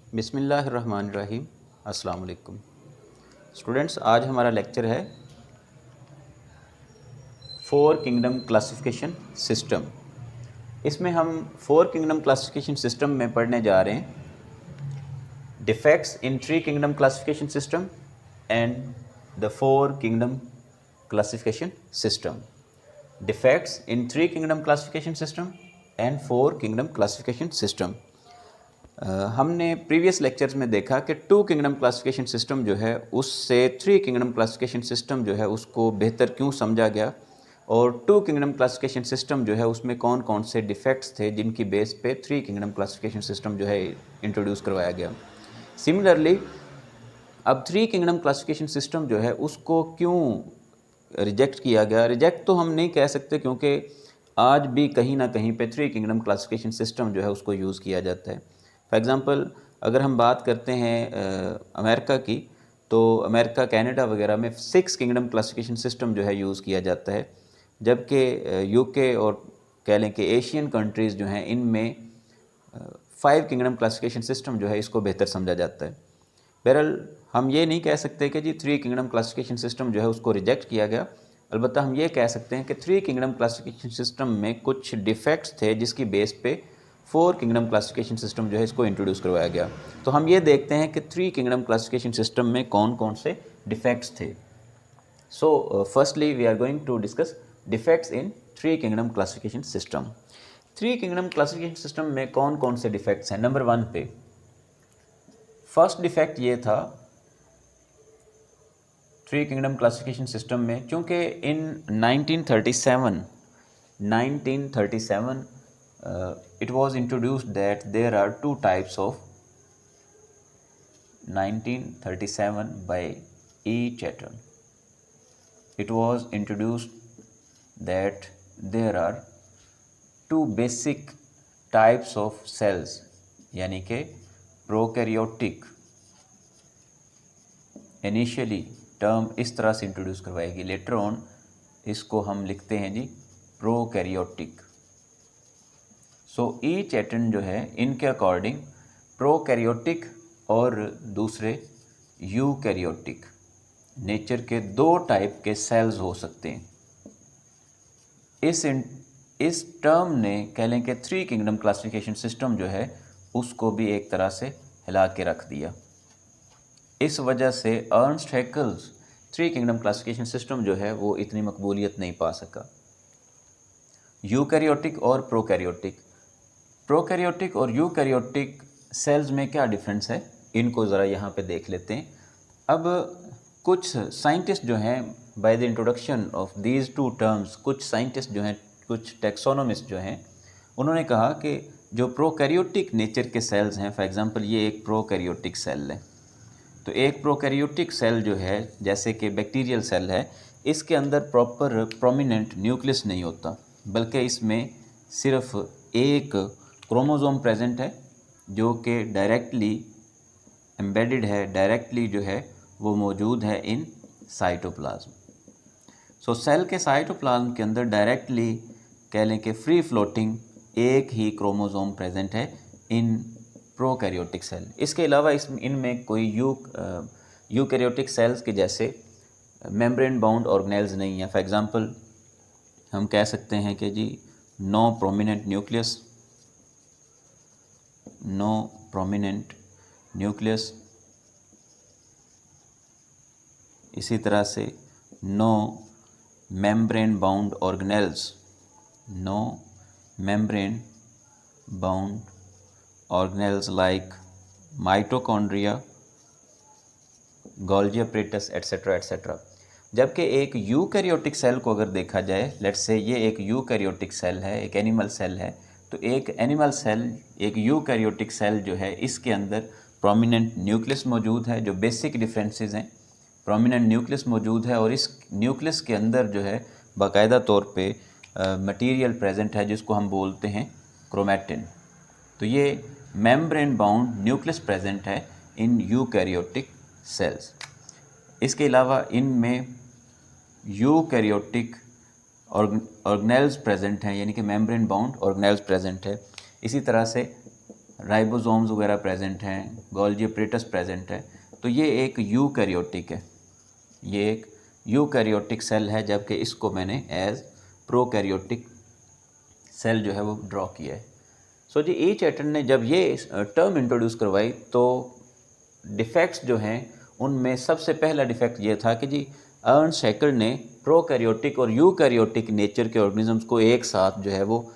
बिस्मिल्लाहिर्रहमानिर्रहीम। अस्सलाम वालेकुम स्टूडेंट्स, आज हमारा लेक्चर है फोर किंगडम क्लासिफिकेशन सिस्टम। इसमें हम फोर किंगडम क्लासिफिकेशन सिस्टम में पढ़ने जा रहे हैं defects in three kingdom classification system and the four kingdom classification system. Defects in three kingdom classification system and four kingdom classification system. हमने previous lectures में देखा कि टू किंगडम क्लासिफिकेशन सिस्टम जो है उससे थ्री किंगडम क्लासिफिकेशन सिस्टम जो है उसको बेहतर क्यों समझा गया, और टू किंगडम क्लासिफिकेशन सिस्टम जो है उसमें कौन कौन से डिफेक्ट्स थे जिनकी बेस पे थ्री किंगडम क्लासिफिकेशन सिस्टम जो है इंट्रोड्यूस करवाया गया। सिमिलरली अब थ्री किंगडम क्लासिफिकेशन सिस्टम जो है उसको क्यों रिजेक्ट किया गया। रिजेक्ट तो हम नहीं कह सकते क्योंकि आज भी कहीं ना कहीं पे थ्री किंगडम क्लासिफिकेशन सिस्टम जो है उसको यूज़ किया जाता है। फॉर एग्ज़ाम्पल अगर हम बात करते हैं अमेरिका की, तो अमेरिका कनाडा वगैरह में सिक्स किंगडम क्लासिफिकेशन सिस्टम जो है यूज़ किया जाता है, जबकि यूके और कह लें कि एशियन कंट्रीज़ जो हैं इनमें फाइव किंगडम क्लासिफिकेशन सिस्टम जो है इसको बेहतर समझा जाता है। बहरहाल हम ये नहीं कह सकते कि जी थ्री किंगडम क्लासिफिकेशन सिस्टम जो है उसको रिजेक्ट किया गया। अलबत्ता हम ये कह सकते हैं कि थ्री किंगडम क्लासिफिकेशन सिस्टम में कुछ डिफेक्ट्स थे जिसकी बेस पे फोर किंगडम क्लासिफिकेशन सिस्टम जो है इसको इंट्रोड्यूस करवाया गया। तो हम ये देखते हैं कि थ्री किंगडम क्लासिफिकेशन सिस्टम में कौन कौन से डिफेक्ट्स थे। So firstly we are going to discuss defects in three kingdom classification system. Three kingdom classification system में कौन कौन से डिफेक्ट्स हैं। नंबर वन पे फर्स्ट डिफेक्ट ये था थ्री किंगडम क्लासिफिकेशन सिस्टम में, चूँकि इन 1937 it was introduced that there are two types of 1937 by E. Chatton. It was introduced that there are two basic types of cells, यानी कि prokaryotic. Initially term इस तरह से introduce करवाएगी, later on इसको हम लिखते हैं जी प्रोकैरियोटिक। सो ई चैटन जो है इनके अकॉर्डिंग प्रोकैरियोटिक और दूसरे यूकैरियोटिक नेचर के दो टाइप के सेल्स हो सकते हैं। इस टर्म ने कह लें कि थ्री किंगडम क्लासिफिकेशन सिस्टम जो है उसको भी एक तरह से हिला के रख दिया। इस वजह से Ernst Haeckel's three kingdom classification system जो है वो इतनी मकबूलियत नहीं पा सका। यूकैरियोटिक और प्रोकैरियोटिक और यूकैरियोटिक सेल्स में क्या डिफरेंस है, इनको ज़रा यहाँ पे देख लेते हैं। अब कुछ साइंटिस्ट जो हैं by the introduction of these two terms, कुछ साइंटिस्ट जो हैं, कुछ टेक्सोनोमिस्ट जो हैं, उन्होंने कहा कि जो प्रोकैरियोटिक नेचर के सेल्स हैं, फॉर एग्जांपल ये एक प्रोकैरियोटिक सेल है, तो एक प्रोकैरियोटिक सेल जो है जैसे कि बैक्टीरियल सेल है, इसके अंदर प्रॉपर प्रोमिनेंट न्यूक्लियस नहीं होता, बल्कि इसमें सिर्फ एक क्रोमोसोम प्रेजेंट है जो कि डायरेक्टली एम्बेडेड है, डायरेक्टली जो है वो मौजूद है इन साइटोप्लाज्म। सो सेल के साइटोप्लाज्म के अंदर डायरेक्टली कह लें कि फ्री फ्लोटिंग एक ही क्रोमोसोम प्रेजेंट है इन प्रोकैरियोटिक सेल। इसके अलावा इनमें कोई यूकैरियोटिक सेल्स के जैसे मेम्ब्रेन बाउंड ऑर्गेनेल्स नहीं है। फॉर एग्जांपल हम कह सकते हैं कि जी नो प्रोमिनेंट न्यूक्लियस, इसी तरह से no membrane bound organelles, no membrane bound organelles like mitochondria, Golgi apparatus etcetera etcetera. जबकि एक यूकैरियोटिक सेल को अगर देखा जाए, लेट्स से ये एक यूकैरियोटिक सेल है, एक एनिमल सेल है, तो एक एनिमल सेल, एक यूकैरियोटिक सेल जो है इसके अंदर प्रोमिनेंट न्यूक्लियस मौजूद है। जो बेसिक डिफरेंसेस हैं, प्रोमिनेंट न्यूक्लियस मौजूद है और इस न्यूक्लियस के अंदर जो है बाकायदा तौर पे मटेरियल प्रेजेंट है जिसको हम बोलते हैं क्रोमैटिन। तो ये मेम्ब्रेन बाउंड न्यूक्लियस प्रेजेंट है इन यूकैरियोटिक सेल्स। इसके अलावा इनमें यूकैरियोटिक ऑर्गेनेल्स प्रेजेंट हैं, यानी कि मेम्ब्रेन बाउंड ऑर्गेनेल्स प्रेजेंट है। इसी तरह से राइबोसोम्स वगैरह प्रेजेंट हैं, गोल्जी अपरेटस प्रेजेंट है, तो ये एक यूकैरियोटिक है, ये एक यूकैरियोटिक सेल है, जबकि इसको मैंने एज प्रोकैरियोटिक सेल जो है वो ड्रॉ किया है। सो जी ई चैटन ने जब ये टर्म इंट्रोड्यूस करवाई तो डिफेक्ट्स जो हैं उनमें सबसे पहला डिफेक्ट ये था कि जी अर्नस्ट हैक्केल ने प्रोकैरियोटिक और यूकैरियोटिक नेचर के ऑर्गेनिजम्स को एक साथ जो है वो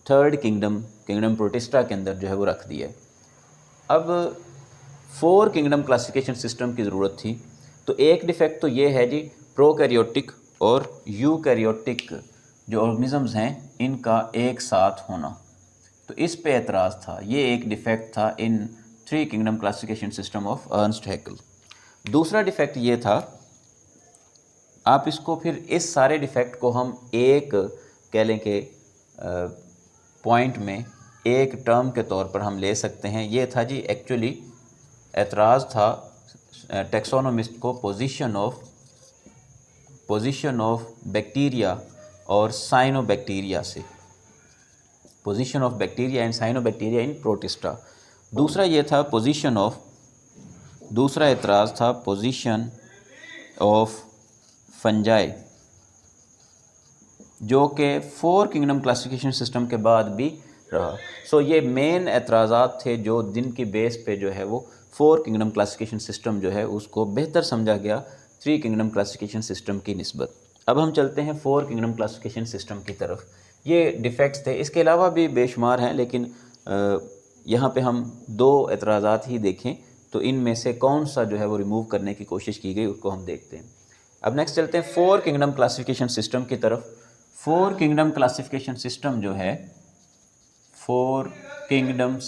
थर्ड किंगडम प्रोटिस्टा के अंदर जो है वो रख दिया है। अब 4 किंगडम क्लासिफिकेशन सिस्टम की ज़रूरत थी, तो एक डिफेक्ट तो ये है जी प्रोकैरियोटिक और यूकैरियोटिक जो ऑर्गेनिजम्स हैं इनका एक साथ होना, तो इस पे एतराज़ था, ये एक डिफेक्ट था in 3 kingdom classification system of Ernst Haeckel. दूसरा डिफेक्ट ये था, आप इसको फिर इस सारे डिफेक्ट को हम एक कह लें कि पॉइंट में एक टर्म के तौर पर हम ले सकते हैं। ये था जी एक्चुअली एतराज़ था टैक्सोनोमिस्ट को पोजीशन ऑफ बैक्टीरिया और साइनोबैक्टीरिया से, position of bacteria and cyanobacteria in protista. दूसरा ये था दूसरा एतराज़ था पोजीशन ऑफ फंजाई, जो कि 4 किंगडम क्लासिफिकेशन सिस्टम के बाद भी रहा। सो ये मेन एतराज़ात थे जो जिनकी बेस पे जो है वो 4 किंगडम क्लासिफिकेशन सिस्टम जो है उसको बेहतर समझा गया 3 किंगडम क्लासिफिकेशन सिस्टम की निस्बत। अब हम चलते हैं 4 किंगडम क्लासिफिकेशन सिस्टम की तरफ। ये डिफेक्ट्स थे, इसके अलावा भी बेशुमार हैं, लेकिन यहाँ पे हम 2 एतराज़ात ही देखें तो इनमें से कौन सा जो है वो रिमूव करने की कोशिश की गई उसको हम देखते हैं। अब नेक्स्ट चलते हैं 4 किंगडम क्लासिफिकेशन सिस्टम की तरफ। 4 किंगडम क्लासिफिकेशन सिस्टम जो है 4 किंगडम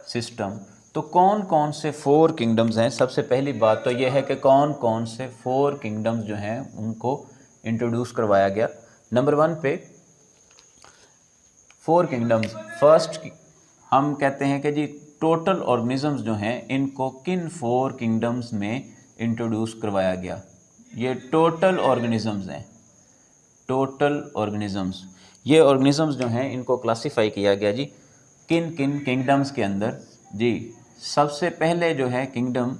सिस्टम, तो कौन कौन से 4 किंगडम्स हैं। सबसे पहली बात तो यह है कि कौन कौन से 4 किंगडम्स जो हैं उनको इंट्रोड्यूस करवाया गया। नंबर 1 पे 4 किंगडम्स, फर्स्ट हम कहते हैं कि जी टोटल ऑर्गेनिजम्स जो हैं इनको किन 4 किंगडम्स में इंट्रोड्यूस करवाया गया। ये टोटल ऑर्गेनिजम्स हैं, टोटल ऑर्गेनिजम्स, ये ऑर्गेनिजम्स जो हैं इनको क्लासिफाई किया गया जी किन किन किंगडम्स के अंदर। जी सबसे पहले जो है किंगडम,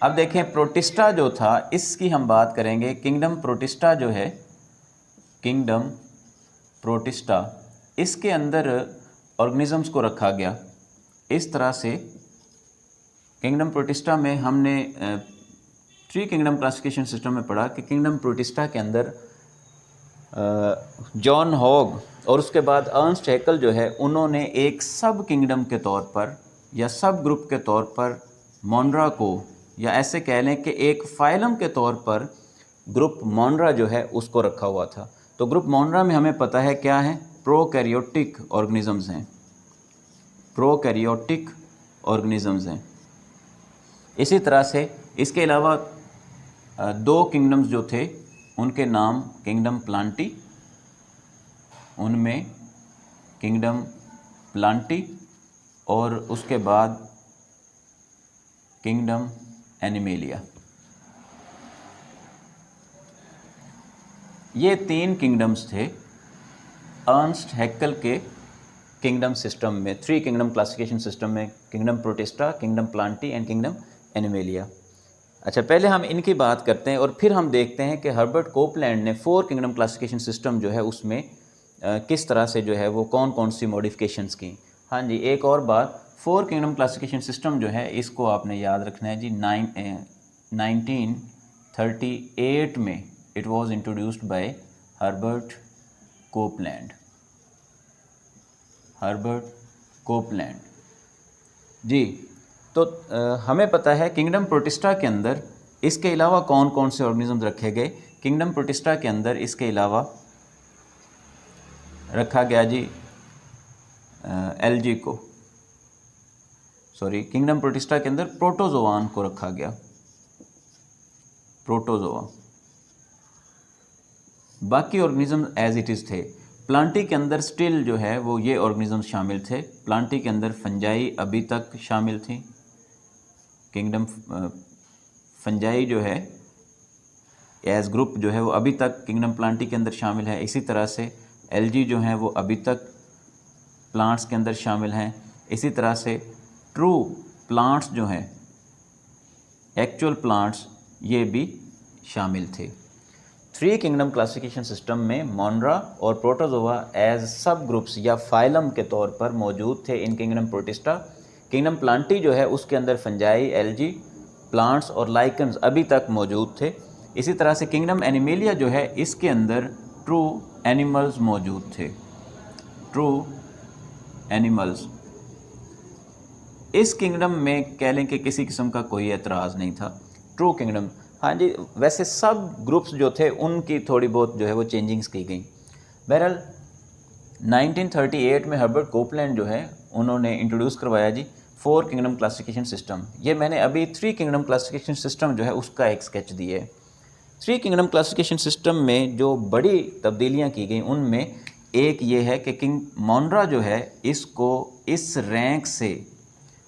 अब देखें प्रोटिस्टा जो था इसकी हम बात करेंगे। किंगडम प्रोटिस्टा जो है, किंगडम प्रोटिस्टा, इसके अंदर ऑर्गेनिजम्स को रखा गया इस तरह से। किंगडम प्रोटिस्टा में हमने 3 किंगडम क्लासिफिकेशन सिस्टम में पढ़ा कि किंगडम प्रोटिस्टा के अंदर जॉन हॉग और उसके बाद अर्नस्ट हैक्केल जो है उन्होंने एक सब किंगडम के तौर पर या सब ग्रुप के तौर पर मोनरा को, या ऐसे कह लें कि एक फाइलम के तौर पर ग्रुप मोनरा जो है उसको रखा हुआ था। तो ग्रुप मोनरा में हमें पता है क्या है, प्रोकैरियोटिक ऑर्गेनिजम्स हैं, प्रोकैरियोटिक ऑर्गेनिजम्स हैं। इसी तरह से इसके अलावा 2 किंगडम्स जो थे उनके नाम किंगडम प्लांटी, उनमें किंगडम प्लांटी और उसके बाद किंगडम एनिमेलिया। ये 3 किंगडम्स थे अर्नस्ट हैक्केल के किंगडम सिस्टम में, 3 किंगडम क्लासिफिकेशन सिस्टम में, kingdom protista, kingdom Plantae and kingdom animalia. अच्छा, पहले हम इनकी बात करते हैं और फिर हम देखते हैं कि हर्बर्ट कोपलैंड ने 4 किंगडम क्लासिफिकेशन सिस्टम जो है उसमें किस तरह से जो है वो कौन कौन सी मॉडिफिकेशंस की। हाँ जी, एक और बात, 4 किंगडम क्लासिफिकेशन सिस्टम जो है इसको आपने याद रखना है जी। 1938 में it was introduced by Herbert Copeland ji. तो हमें पता है किंगडम प्रोटिस्टा के अंदर इसके अलावा कौन कौन से ऑर्गेनिजम्स रखे गए। किंगडम प्रोटिस्टा के अंदर इसके अलावा रखा गया जी एलजी को, किंगडम प्रोटिस्टा के अंदर प्रोटोजोआन को रखा गया, प्रोटोजोआ। बाकी ऑर्गेनिज्म एज इट इज़ थे। प्लांटी के अंदर स्टिल जो है वो ये ऑर्गेनिज्म शामिल थे। प्लांटी के अंदर फंजाई अभी तक शामिल थी। किंगडम फंजाई जो है एज ग्रुप जो है वो अभी तक किंगडम प्लांटी के अंदर शामिल है। इसी तरह से एल्गी जो हैं वो अभी तक प्लांट्स के अंदर शामिल हैं। इसी तरह से ट्रू प्लांट्स जो हैं, एक्चुअल प्लांट्स, ये भी शामिल थे। थ्री किंगडम क्लासिफिकेशन सिस्टम में मोनरा और प्रोटोजोआ एज सब ग्रुप्स या फाइलम के तौर पर मौजूद थे इन किंगडम प्रोटिस्टा। किंगडम प्लांटी जो है उसके अंदर फंजाई, एल्गी, प्लांट्स और लाइकन्स अभी तक मौजूद थे। इसी तरह से किंगडम एनिमेलिया जो है इसके अंदर ट्रू एनिमल्स मौजूद थे, ट्रू एनिमल्स। इस किंगडम में कह लें कि किसी किस्म का कोई एतराज़ नहीं था। ट्रू किंगडम, हाँ जी, वैसे सब ग्रुप्स जो थे उनकी थोड़ी बहुत जो है वो चेंजिंग्स की गई। बहरहाल 1938 में हर्बर्ट कोपलैंड जो है उन्होंने इंट्रोड्यूस करवाया जी 4 किंगडम क्लासिफिकेशन सिस्टम। ये मैंने अभी 3 किंगडम क्लासिफिकेशन सिस्टम जो है उसका एक स्केच दिया है। 3 किंगडम क्लासिफिकेशन सिस्टम में जो बड़ी तब्दीलियाँ की गई उनमें एक ये है कि किंग मोनरा जो है इसको इस रैंक से,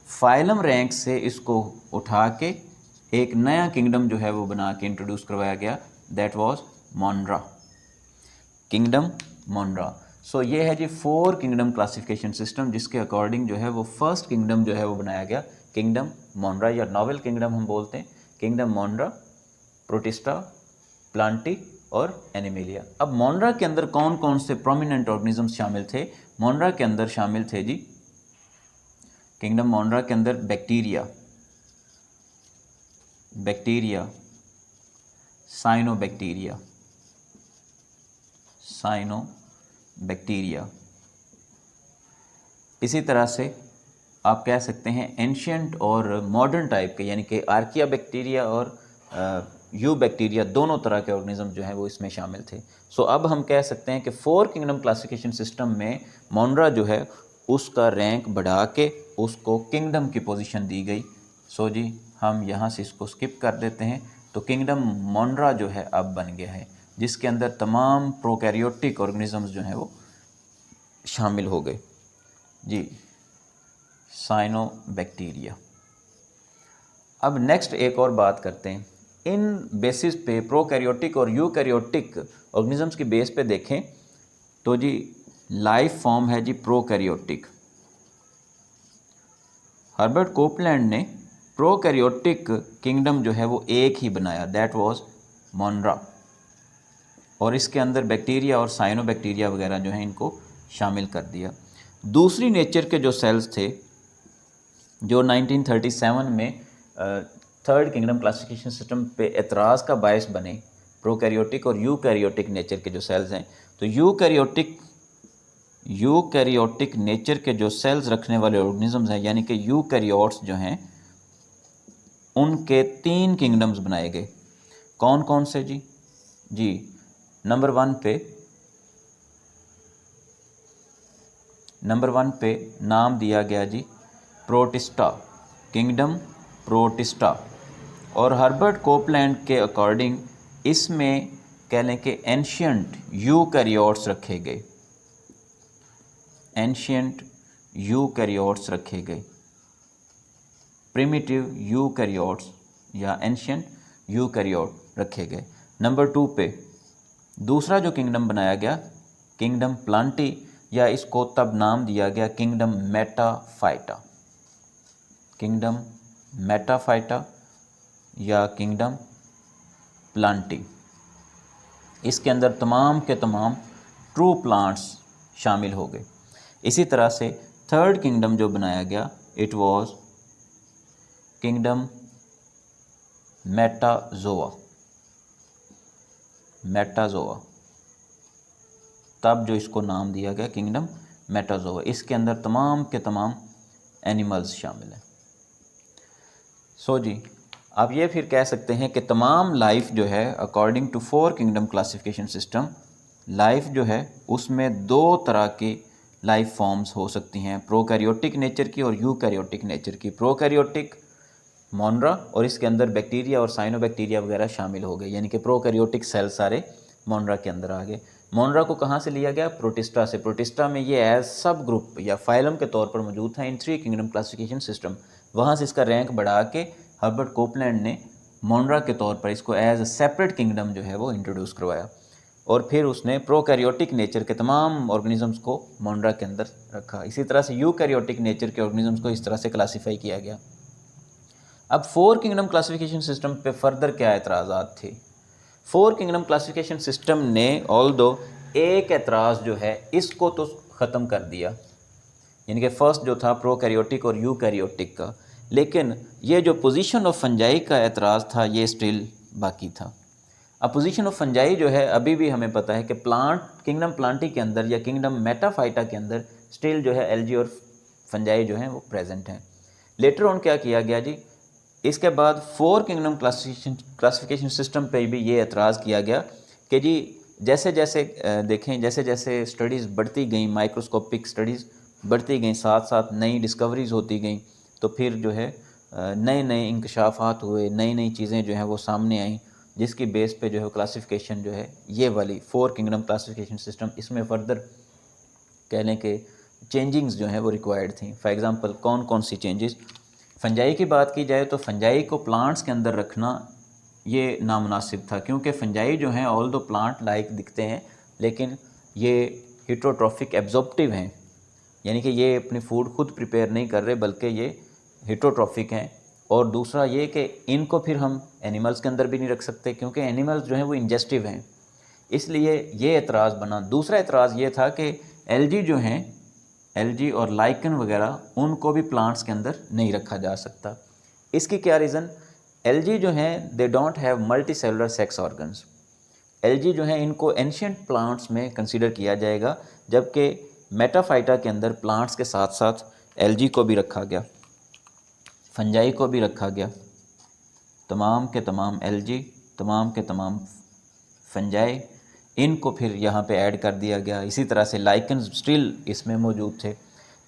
फाइलम रैंक से इसको उठा के एक नया किंगडम जो है वो बना के इंट्रोड्यूस करवाया गया, that was Monera, kingdom Monera. So ये है जी 4 किंगडम क्लासिफिकेशन सिस्टम जिसके अकॉर्डिंग जो है वो फर्स्ट किंगडम जो है वो बनाया गया, किंगडम मोनरा, या नॉवेल किंगडम हम बोलते हैं। किंगडम मोनरा, प्रोटिस्टा, प्लांटी और एनिमेलिया। अब मोनरा के अंदर कौन कौन से प्रोमिनेंट ऑर्गेनिजम्स शामिल थे? मोनरा के अंदर शामिल थे जी, किंगडम मोनरा के अंदर बैक्टीरिया, बैक्टीरिया, साइनोबैक्टीरिया, साइनोबैक्टीरिया। इसी तरह से आप कह सकते हैं एंशियंट और मॉडर्न टाइप के, यानी कि आर्किया बैक्टीरिया और यू बैक्टीरिया, दोनों तरह के ऑर्गेनिज्म जो हैं वो इसमें शामिल थे। सो अब हम कह सकते हैं कि 4 किंगडम क्लासिफिकेशन सिस्टम में मोनरा जो है उसका रैंक बढ़ा के उसको किंगडम की पोजीशन दी गई। सो जी हम यहाँ से इसको स्किप कर देते हैं। तो किंगडम मोनरा जो है अब बन गया है जिसके अंदर तमाम प्रोकैरियोटिक ऑर्गेनिजम्स जो हैं वो शामिल हो गए जी, साइनोबैक्टीरिया। अब नेक्स्ट एक और बात करते हैं, इन बेसिस पे प्रोकैरियोटिक और यूकैरियोटिक ऑर्गेनिजम्स की बेस पे देखें तो जी लाइफ फॉर्म है जी प्रोकैरियोटिक। हर्बर्ट कोपलैंड ने प्रोकैरियोटिक किंगडम जो है वो एक ही बनाया, दैट वाज मोनरा, और इसके अंदर बैक्टीरिया और साइनोबैक्टीरिया वगैरह जो हैं इनको शामिल कर दिया। दूसरी नेचर के जो सेल्स थे जो 1937 में थर्ड किंगडम क्लासिफिकेशन सिस्टम पे एतराज़ का बायस बने, प्रोकैरियोटिक और यूकैरियोटिक नेचर के जो सेल्स हैं, तो यूकैरियोटिक नेचर के जो सेल्स रखने वाले ऑर्गेनिजम्स हैं, यानी कि यूकैरियोट्स जो हैं, उनके 3 किंगडम्स बनाए गए। कौन कौन से जी? नंबर वन पे नाम दिया गया जी प्रोटिस्टा, किंगडम प्रोटिस्टा। और हर्बर्ट कोपलैंड के अकॉर्डिंग इसमें कह लें कि एंशियंट यूकैरियोट्स रखे गए, एंशियंट यूकैरियोट्स रखे गए, प्रिमिटिव यूकैरियोट्स या एंशियंट यूकैरियोट रखे गए। नंबर 2 पे दूसरा जो किंगडम बनाया गया, किंगडम प्लांटी, या इसको तब नाम दिया गया किंगडम मेटाफाइटा, किंगडम मेटाफाइटा या किंगडम प्लांटी। इसके अंदर तमाम के तमाम ट्रू प्लांट्स शामिल हो गए। इसी तरह से थर्ड किंगडम जो बनाया गया, it was kingdom Metazoa, Metazoa, तब जो इसको नाम दिया गया किंगडम मेटाजोआ। इसके अंदर तमाम के तमाम एनिमल्स शामिल हैं। सो जी आप ये फिर कह सकते हैं कि तमाम लाइफ जो है according to 4 kingdom classification system, life जो है उसमें 2 तरह की लाइफ फॉर्म्स हो सकती हैं, प्रोकैरियोटिक नेचर की और यूकैरियोटिक नेचर की। प्रोकैरियोटिक मोनरा और इसके अंदर बैक्टीरिया और साइनोबैक्टीरिया वगैरह शामिल हो गए, यानी कि प्रोकैरियोटिक सेल सारे मोनरा के अंदर आ गए। मोनरा को कहाँ से लिया गया? प्रोटिस्टा से। प्रोटिस्टा में ये एज सब ग्रुप या फाइलम के तौर पर मौजूद था इन 3 किंगडम क्लासिफिकेशन सिस्टम। वहाँ से इसका रैंक बढ़ा के हर्बर्ट कोपलैंड ने मोनरा के तौर पर इसको एज अ सेपरेट किंगडम जो है वो इंट्रोड्यूस करवाया, और फिर उसने प्रोकैरियोटिक नेचर के तमाम ऑर्गेनिजम्स को मोनरा के अंदर रखा। इसी तरह से यूकैरियोटिक नेचर के ऑर्गेनिजम्स को इस तरह से क्लासीफाई किया गया। अब 4 किंगडम क्लासिफिकेशन सिस्टम पे फर्दर क्या एतराज़ात थे? 4 किंगडम क्लासिफिकेशन सिस्टम ने ऑल्दो एक एतराज़ जो है इसको तो ख़त्म कर दिया, यानी कि फ़र्स्ट जो था प्रोकैरियोटिक और यूकैरियोटिक का, लेकिन ये जो पोजीशन ऑफ फंजाई का एतराज़ था ये स्टिल बाकी था। अब पोजीशन ऑफ फंजाई जो है अभी भी हमें पता है कि प्लांट किंगडम प्लांटी के अंदर या किंगडम मेटाफाइटा के अंदर स्टिल जो है एल्गी और फंजाई जो हैं वो प्रेजेंट हैं। लेटर ऑन क्या किया गया जी, इसके बाद 4 किंगडम क्लासिफिकेशन सिस्टम पे भी ये एतराज़ किया गया कि जी जैसे जैसे देखें जैसे जैसे स्टडीज़ बढ़ती गई, माइक्रोस्कोपिक स्टडीज़ बढ़ती गई, साथ साथ नई डिस्कवरीज़ होती गई, तो फिर जो है नए नए इंकशाफात हुए, नई नई चीज़ें जो हैं वो सामने आई, जिसकी बेस पे जो है क्लासिफिकेशन जो है ये वाली 4 किंगडम क्लासिफिकेशन सिस्टम, इसमें फर्दर कह लें कि चेंजिंग्स जो हैं वो रिक्वायर्ड थी। फॉर एग्ज़ाम्पल कौन कौन सी चेंजेस? फंजाई की बात की जाए तो फंजाई को प्लांट्स के अंदर रखना ये नामुनासिब था, क्योंकि फंजाई जो हैं ऑल दो प्लांट लाइक दिखते हैं लेकिन ये हेट्रोट्रॉफिक एब्जॉर्प्टिव हैं, यानी कि ये अपनी फूड खुद प्रिपेयर नहीं कर रहे बल्कि ये हेट्रोट्रॉफिक हैं। और दूसरा ये कि इनको फिर हम एनिमल्स के अंदर भी नहीं रख सकते क्योंकि एनिमल्स जो हैं वो इंजेस्टिव हैं, इसलिए ये एतराज़ बना। दूसरा एतराज़ ये था कि एल्गी जो हैं, एल्गी और लाइकन वगैरह, उनको भी प्लांट्स के अंदर नहीं रखा जा सकता। इसकी क्या रीज़न? एल्गी जो हैं they don't have multi cellular sex organs. Algae जो हैं इनको एंशिएंट प्लांट्स में कंसीडर किया जाएगा, जबकि मेटाफाइटा के अंदर प्लांट्स के साथ साथ एल्गी को भी रखा गया, फंजाई को भी रखा गया। तमाम के तमाम एल्गी, तमाम के तमाम फंजाई, इनको फिर यहाँ पे ऐड कर दिया गया। इसी तरह से लाइकन्स स्टिल इसमें मौजूद थे।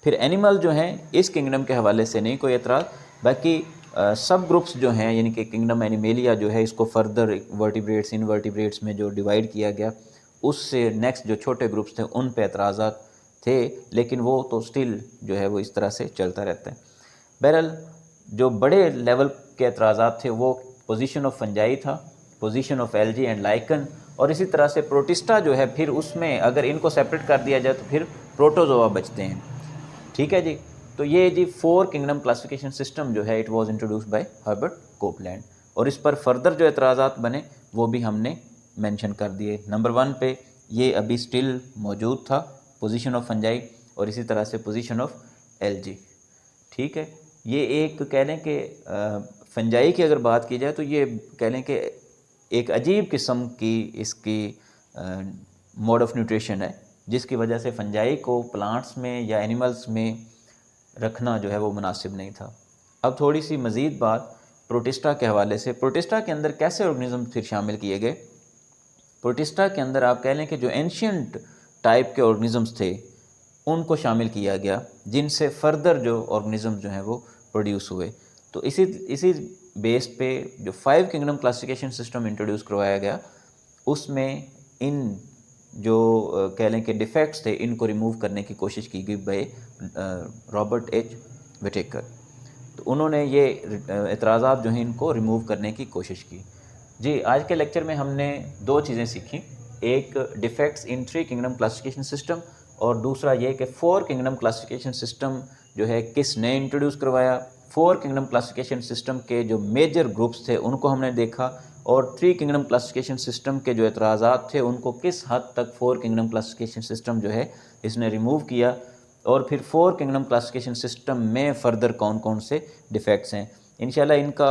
फिर एनिमल जो हैं इस किंगडम के हवाले से नहीं कोई एतराज़, बाकी सब ग्रुप्स जो हैं यानी कि किंगडम एनिमेलिया जो है इसको फर्दर वर्टिब्रेट्स इनवर्टिब्रेट्स में जो डिवाइड किया गया, उससे नेक्स्ट जो छोटे ग्रुप्स थे उन पे एतराज़ात थे, लेकिन वो तो स्टिल जो है वो इस तरह से चलता रहता है। बहरहाल जो बड़े लेवल के एतराज़ात थे वो पोजीशन ऑफ फंजाई था, position of algae and lichen, और इसी तरह से प्रोटिस्टा जो है फिर उसमें अगर इनको सेपरेट कर दिया जाए तो फिर प्रोटोजोआ बचते हैं। ठीक है जी, तो ये जी 4 किंगडम क्लासिफिकेशन सिस्टम जो है it was introduced by Herbert Copeland, और इस पर फर्दर जो एतराज़ात बने वो भी हमने मेंशन कर दिए। नंबर 1 पे ये अभी स्टिल मौजूद था, पोजीशन ऑफ फंजाई, और इसी तरह से पोजीशन ऑफ एल्गी। ठीक है, ये एक कह लें कि फंजाई की अगर बात की जाए तो ये कह लें कि एक अजीब किस्म की इसकी मोड ऑफ न्यूट्रिशन है, जिसकी वजह से फंजाई को प्लांट्स में या एनिमल्स में रखना जो है वो मुनासिब नहीं था। अब थोड़ी सी मज़ीद बात प्रोटिस्टा के हवाले से। प्रोटिस्टा के अंदर कैसे ऑर्गेनिज्म फिर शामिल किए गए? प्रोटिस्टा के अंदर आप कह लें कि जो एंशियंट टाइप के ऑर्गेनिजम्स थे उनको शामिल किया गया, जिनसे फर्दर जो ऑर्गेनिज्म जो हैं वो प्रोड्यूस हुए। तो इसी बेस पे जो 5 किंगडम क्लासिफिकेशन सिस्टम इंट्रोड्यूस करवाया गया, उसमें इन जो कह लें कि डिफेक्ट्स थे इनको रिमूव करने की कोशिश की गई बाय रॉबर्ट एच विटेकर। तो उन्होंने ये एतराज़ात जो हैं इनको रिमूव करने की कोशिश की। जी, आज के लेक्चर में हमने 2 चीज़ें सीखी, एक defects in 3 kingdom classification system, और दूसरा ये कि 4 किंगडम क्लासिफिकेशन सिस्टम जो है किसने इंट्रोड्यूस करवाया। 4 किंगडम क्लासिफिकेशन सिस्टम के जो मेजर ग्रुप्स थे उनको हमने देखा, और 3 किंगडम क्लासिफिकेशन सिस्टम के जो एतराज़ात थे उनको किस हद तक 4 किंगडम क्लासिफिकेशन सिस्टम जो है इसने रिमूव किया, और फिर 4 किंगडम क्लासिफिकेशन सिस्टम में फ़र्दर कौन कौन से डिफेक्ट्स हैं। इंशाल्लाह इनका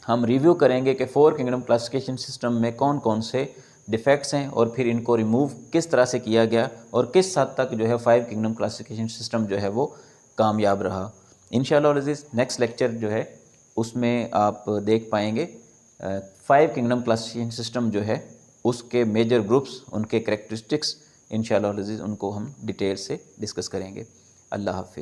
हम रिव्यू करेंगे कि 4 किंगडम क्लासिफिकेशन सिस्टम में कौन कौन से डिफेक्ट्स हैं और फिर इनको रिमूव किस तरह से किया गया, और किस हद तक जो है 5 किंगडम क्लासिफिकेशन सिस्टम जो है वो कामयाब रहा। इंशाल्लाह अज़ीज़ नेक्स्ट लेक्चर जो है उसमें आप देख पाएंगे 5 किंगडम क्लासिफिकेशन सिस्टम जो है उसके मेजर ग्रुप्स, उनके करैक्टरिस्टिक्स, इंशाल्लाह अज़ीज़ उनको हम डिटेल से डिस्कस करेंगे। अल्लाह हाफ़िज़।